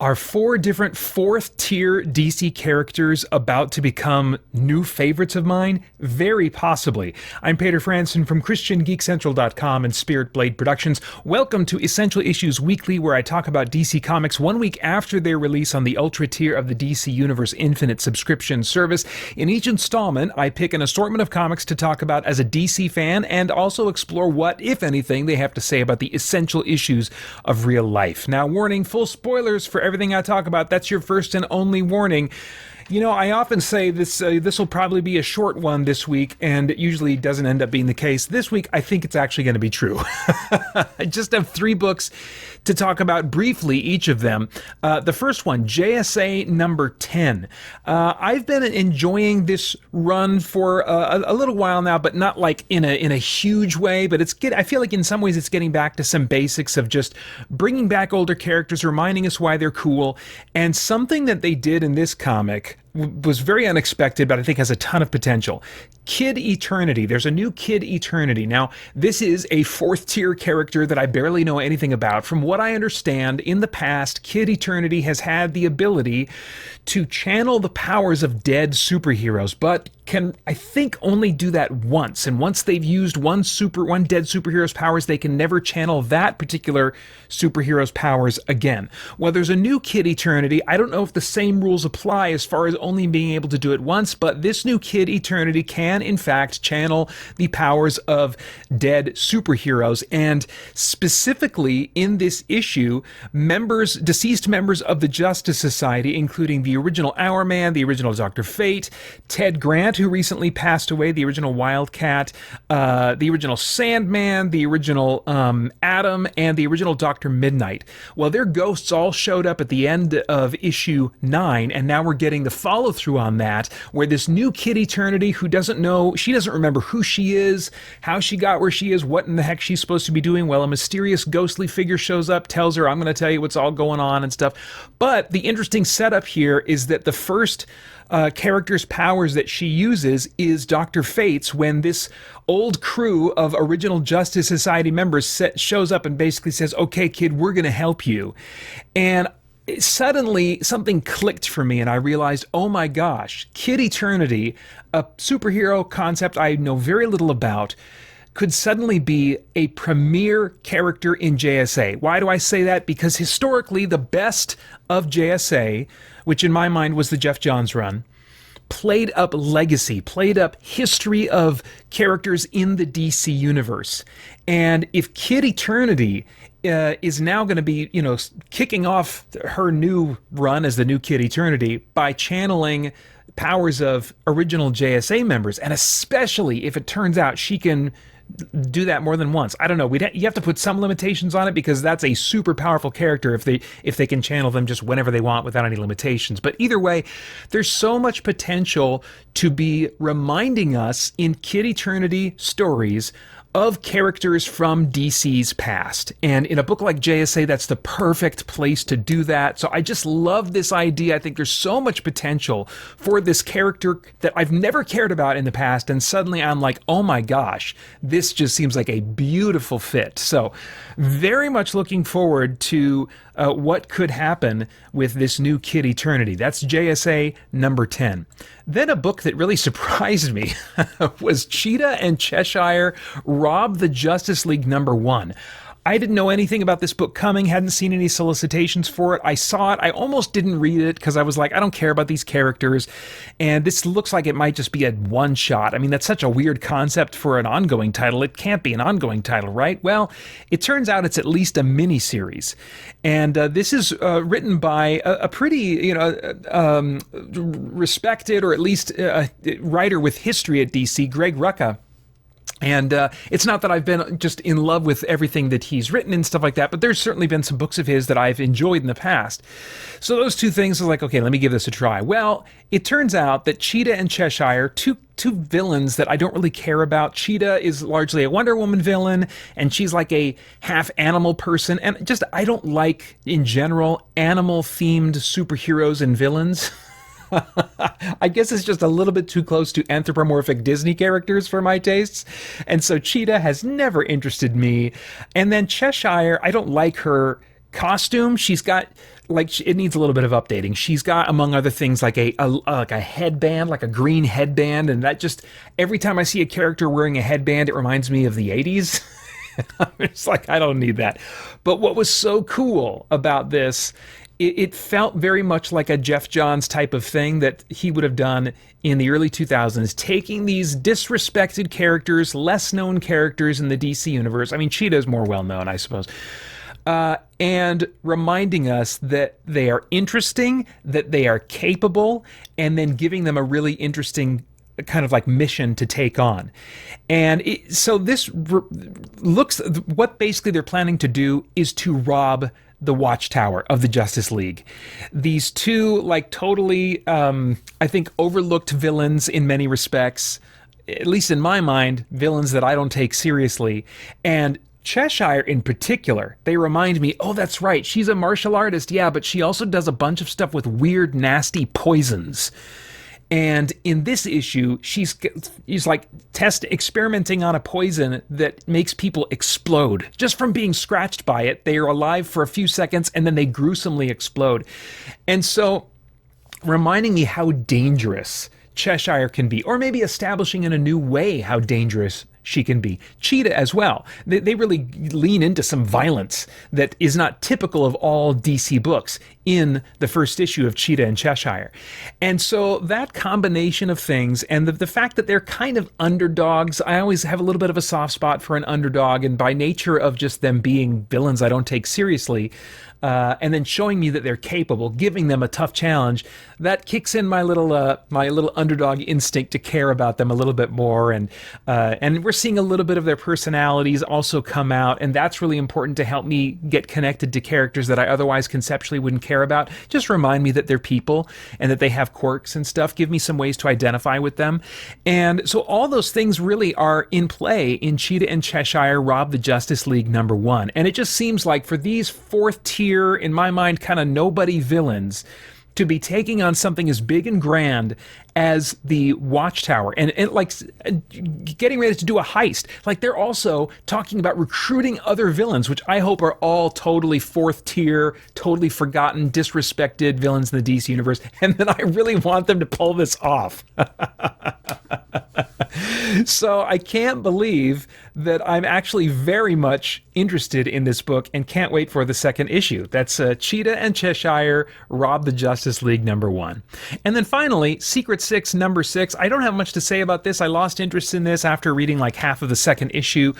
Are four different fourth-tier DC characters about to become new favorites of mine? Very possibly. I'm Peter Franson from christiangeekcentral.com and Spirit Blade Productions. Welcome to Essential Issues Weekly, where I talk about DC Comics 1 week after their release on the Ultra tier of the DC Universe Infinite subscription service. In each installment, I pick an assortment of comics to talk about as a DC fan and also explore what, if anything, they have to say about the essential issues of real life. Now, warning, full spoilers for everything I talk about. That's your first and only warning. You know, I often say this will probably be a short one this week, and it usually doesn't end up being the case. This week, I think it's actually going to be true. I just have 3 books to talk about briefly, each of them. The first one, JSA number 10. I've been enjoying this run for a little while now, but not like in a huge way. But I feel like in some ways it's getting back to some basics of just bringing back older characters, reminding us why they're cool, and something that they did in this comic was very unexpected, but I think has a ton of potential. Kid Eternity. There's a new Kid Eternity. Now, this is a 4th-tier character that I barely know anything about. From what I understand, in the past, Kid Eternity has had the ability to channel the powers of dead superheroes, but can, I think, only do that once. And once they've used one dead superhero's powers, they can never channel that particular superhero's powers again. Well, there's a new Kid Eternity. I don't know if the same rules apply as far as only being able to do it once, but this new Kid Eternity can, in fact, channel the powers of dead superheroes. And specifically in this issue, deceased members of the Justice Society, including the original Hourman, the original Dr. Fate, Ted Grant, who recently passed away, the original Wildcat, the original Sandman, the original Atom, and the original Dr. Midnight. Well, their ghosts all showed up at the end of issue 9, and now we're getting the follow-through on that, where this new Kid Eternity, who doesn't remember who she is, how she got where she is, what in the heck she's supposed to be doing. Well, a mysterious ghostly figure shows up, tells her, I'm going to tell you what's all going on and stuff. But the interesting setup here is that the first character's powers that she uses is Dr. Fate's, when this old crew of original Justice Society members shows up and basically says, okay, kid, we're going to help you. And suddenly something clicked for me, and I realized, oh my gosh, Kid Eternity, a superhero concept I know very little about, could suddenly be a premier character in JSA. Why do I say that? Because historically, the best of JSA, which in my mind was the Jeff Johns run, played up legacy, played up history of characters in the DC universe. And if Kid Eternity is now going to be, kicking off her new run as the new Kid Eternity by channeling powers of original JSA members, and especially if it turns out she can do that more than once. I don't know. You have to put some limitations on it, because that's a super powerful character if they can channel them just whenever they want without any limitations. But either way, there's so much potential to be reminding us in Kid Eternity stories of characters from DC's past. And in a book like JSA, that's the perfect place to do that. So I just love this idea. I think there's so much potential for this character that I've never cared about in the past. And suddenly I'm like, oh my gosh, this just seems like a beautiful fit. So very much looking forward to what could happen with this new Kid Eternity. That's JSA number 10. Then a book that really surprised me was Cheetah and Cheshire Rob the Justice League number 1. I didn't know anything about this book coming, hadn't seen any solicitations for it. I saw it. I almost didn't read it because I was like, I don't care about these characters. And this looks like it might just be a one-shot. I mean, that's such a weird concept for an ongoing title. It can't be an ongoing title, right? Well, it turns out it's at least a mini-series. And this is written by a pretty, respected, or at least writer with history at DC, Greg Rucka. And it's not that I've been just in love with everything that he's written and stuff like that, but there's certainly been some books of his that I've enjoyed in the past. So those two things are like, okay, let me give this a try. Well, it turns out that Cheetah and Cheshire, two villains that I don't really care about. Cheetah is largely a Wonder Woman villain, and she's like a half animal person. And just, I don't like, in general, animal-themed superheroes and villains. I guess it's just a little bit too close to anthropomorphic Disney characters for my tastes. And so Cheetah has never interested me. And then Cheshire, I don't like her costume, she's got it needs a little bit of updating. She's got, among other things, like a headband, like a green headband, and that just, every time I see a character wearing a headband, it reminds me of the 80s. It's like, I don't need that. But what was so cool about this, it felt very much like a Jeff Johns type of thing that he would have done in the early 2000s, taking these disrespected characters, less known characters in the DC universe. I mean, Cheetah is more well known, I suppose. And reminding us that they are interesting, that they are capable, and then giving them a really interesting kind of like mission to take on. And so this looks, what basically they're planning to do is to rob the Watchtower of the Justice League. These two, like, totally, I think, overlooked villains in many respects, at least in my mind, villains that I don't take seriously. And Cheshire in particular, they remind me, oh, that's right, she's a martial artist, yeah, but she also does a bunch of stuff with weird, nasty poisons. And in this issue, she's like experimenting on a poison that makes people explode. Just from being scratched by it, they are alive for a few seconds and then they gruesomely explode. And so, reminding me how dangerous Cheshire can be, or maybe establishing in a new way how dangerous she can be. Cheetah as well. They really lean into some violence that is not typical of all DC books in the first issue of Cheetah and Cheshire. And so that combination of things, and the fact that they're kind of underdogs, I always have a little bit of a soft spot for an underdog, and by nature of just them being villains I don't take seriously, and then showing me that they're capable, giving them a tough challenge, that kicks in my little underdog instinct to care about them a little bit more, and we're seeing a little bit of their personalities also come out, and that's really important to help me get connected to characters that I otherwise conceptually wouldn't care about. Just remind me that they're people and that they have quirks and stuff. Give me some ways to identify with them. And so all those things really are in play in Cheetah and Cheshire Rob the Justice League #1. And it just seems like for these fourth tier, in my mind, kind of nobody villains to be taking on something as big and grand as the Watchtower and like getting ready to do a heist. Like, they're also talking about recruiting other villains, which I hope are all totally fourth tier, totally forgotten, disrespected villains in the DC universe. And then I really want them to pull this off. So I can't believe that I'm actually very much interested in this book and can't wait for the second issue. That's Cheetah and Cheshire Rob the Justice League #1. And then finally, Secret Six #6. I don't have much to say about this. I lost interest in this after reading like half of the second issue.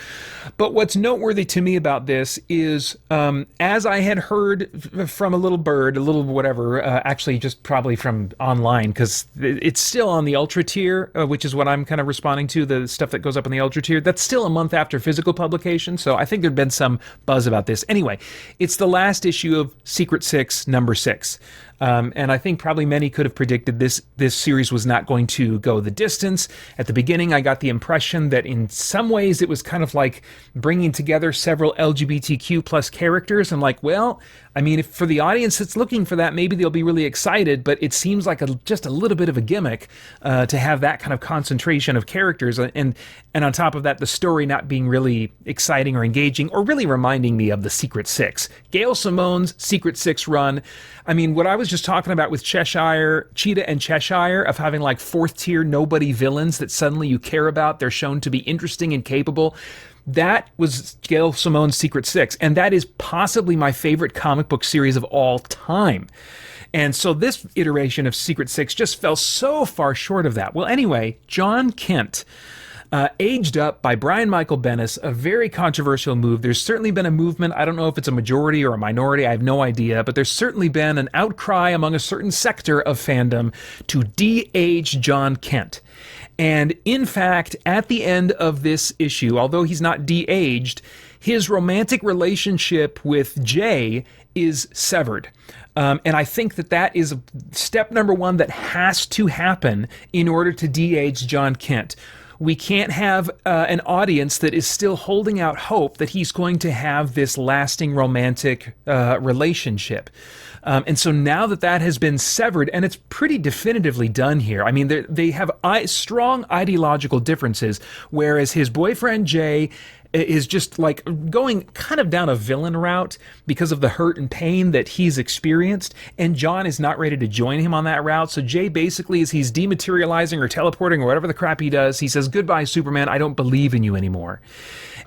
But what's noteworthy to me about this is, as I had heard from a little bird, a little whatever, actually just probably from online, because it's still on the Ultra tier, which is what I'm kind of responding to, the stuff that goes up on the Ultra tier. That's still a month after physical publication, so I think there'd been some buzz about this. Anyway, it's the last issue of Secret Six #6. And I think probably many could have predicted this series was not going to go the distance. At the beginning, I got the impression that in some ways it was kind of like bringing together several LGBTQ plus characters. I'm like, well, I mean, if for the audience that's looking for that, maybe they'll be really excited, but it seems like just a little bit of a gimmick to have that kind of concentration of characters. And on top of that, the story not being really exciting or engaging or really reminding me of the Secret Six. Gail Simone's Secret Six run. I mean, what I was just talking about with Cheshire, Cheetah and Cheshire, of having like fourth tier nobody villains that suddenly you care about, they're shown to be interesting and capable. That was Gail Simone's Secret Six, and that is possibly my favorite comic book series of all time. And so this iteration of Secret Six just fell so far short of that. Well, anyway, John Kent, aged up by Brian Michael Bendis, a very controversial move. There's certainly been a movement. I don't know if it's a majority or a minority. I have no idea. But there's certainly been an outcry among a certain sector of fandom to de-age John Kent. And in fact, at the end of this issue, although he's not de-aged, his romantic relationship with Jay is severed. And I think that is step #1 that has to happen in order to de-age John Kent. We can't have an audience that is still holding out hope that he's going to have this lasting romantic relationship. And so now that has been severed, and it's pretty definitively done here. I mean, they have strong ideological differences, whereas his boyfriend Jay is just like going kind of down a villain route because of the hurt and pain that he's experienced, and John is not ready to join him on that route. So Jay basically, as he's dematerializing or teleporting or whatever the crap he does, he says, "Goodbye, Superman, I don't believe in you anymore."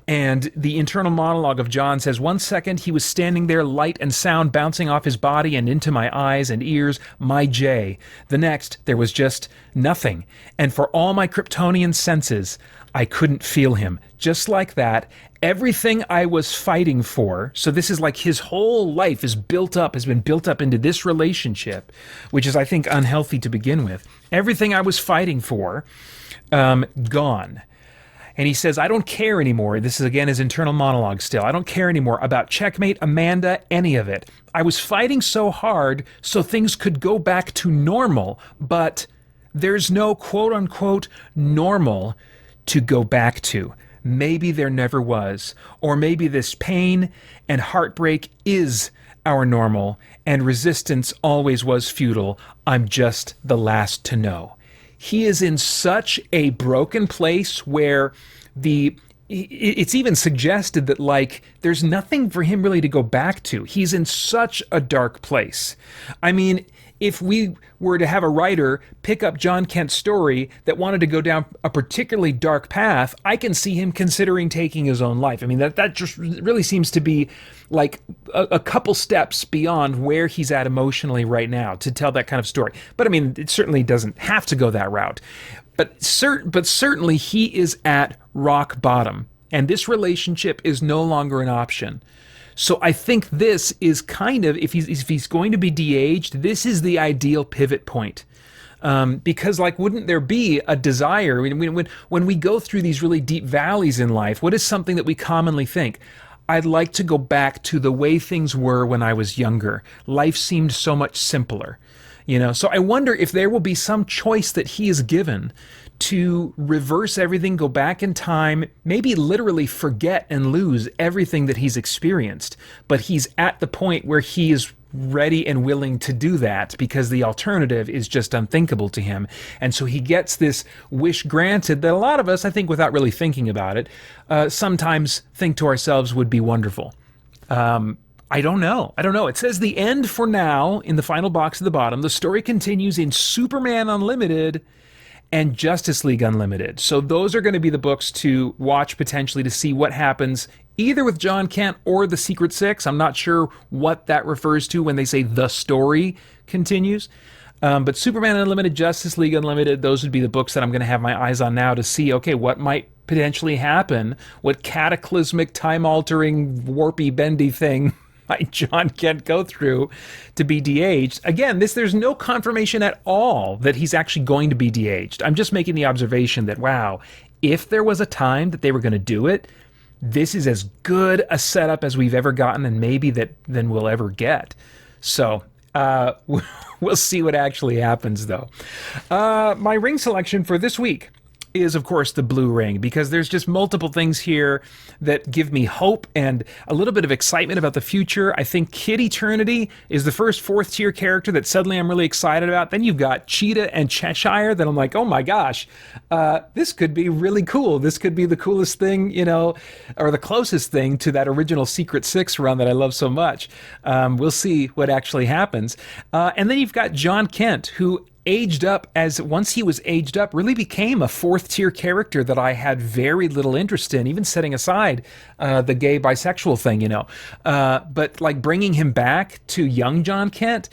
And the internal monologue of John says, "One second he was standing there, light and sound bouncing off his body and into my eyes and ears, my Jay. The next, there was just nothing. And for all my Kryptonian senses, I couldn't feel him." Just like that, everything I was fighting for, so this is like his whole life has been built up into this relationship, which is, I think, unhealthy to begin with. Everything I was fighting for, gone. And he says, "I don't care anymore." This is, again, his internal monologue still. "I don't care anymore about Checkmate, Amanda, any of it. I was fighting so hard so things could go back to normal, but there's no quote-unquote normal to go back to. Maybe there never was. Or maybe this pain and heartbreak is our normal, and resistance always was futile. I'm just the last to know." He is in such a broken place where it's even suggested that, like, there's nothing for him really to go back to. He's in such a dark place. I mean, if we were to have a writer pick up John Kent's story that wanted to go down a particularly dark path, I can see him considering taking his own life. I mean, that just really seems to be like a couple steps beyond where he's at emotionally right now to tell that kind of story. But I mean, it certainly doesn't have to go that route. But certainly he is at rock bottom, and this relationship is no longer an option. So I think this is kind of, if he's going to be de-aged, this is the ideal pivot point. Because, like, wouldn't there be a desire, when we go through these really deep valleys in life, what is something that we commonly think? I'd like to go back to the way things were when I was younger. Life seemed so much simpler. So I wonder if there will be some choice that he is given to reverse everything, go back in time, maybe literally forget and lose everything that he's experienced. But he's at the point where he is ready and willing to do that because the alternative is just unthinkable to him. And so he gets this wish granted that a lot of us, I think, without really thinking about it, sometimes think to ourselves would be wonderful. I don't know. It says the end for now in the final box at the bottom. The story continues in Superman Unlimited and Justice League Unlimited. So those are going to be the books to watch potentially to see what happens either with John Kent or the Secret Six. I'm not sure what that refers to when they say the story continues. But Superman Unlimited, Justice League Unlimited, those would be the books that I'm going to have my eyes on now to see, okay, what might potentially happen? What cataclysmic, time-altering, warpy, bendy thing might John Kent go through to be de-aged? Again, there's no confirmation at all that he's actually going to be de-aged. I'm just making the observation that, wow, if there was a time that they were going to do it, this is as good a setup as we've ever gotten, and maybe than we'll ever get. So we'll see what actually happens, though. My ring selection for this week is, of course, the blue ring, because there's just multiple things here that give me hope and a little bit of excitement about the future. I think Kid Eternity is the first fourth tier character that suddenly I'm really excited about. Then you've got Cheetah and Cheshire that I'm like, oh my gosh, this could be really cool. This could be the coolest thing, or the closest thing to that original Secret Six run that I love so much. We'll see what actually happens. And then you've got John Kent, who aged up, once he was aged up, really became a fourth tier character that I had very little interest in, even setting aside the gay bisexual thing, but like bringing him back to young John Kent,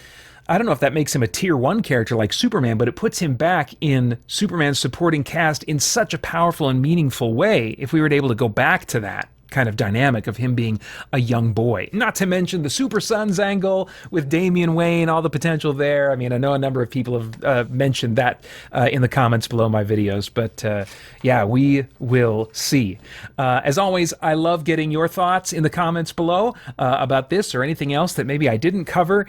I don't know if that makes him a tier 1 character like Superman, but it puts him back in Superman's supporting cast in such a powerful and meaningful way if we were able to go back to that kind of dynamic of him being a young boy. Not to mention the Super Sons angle with Damian Wayne, all the potential there. I mean, I know a number of people have mentioned that in the comments below my videos, but yeah, we will see. As always, I love getting your thoughts in the comments below about this or anything else that maybe I didn't cover.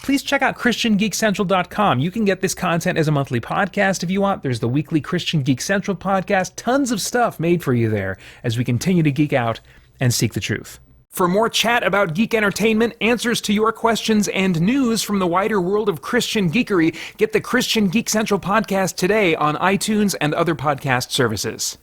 Please check out christiangeekcentral.com. You can get this content as a monthly podcast if you want. There's the weekly Christian Geek Central podcast. Tons of stuff made for you there as we continue to geek out and seek the truth. For more chat about geek entertainment, answers to your questions, and news from the wider world of Christian geekery, get the Christian Geek Central podcast today on iTunes and other podcast services.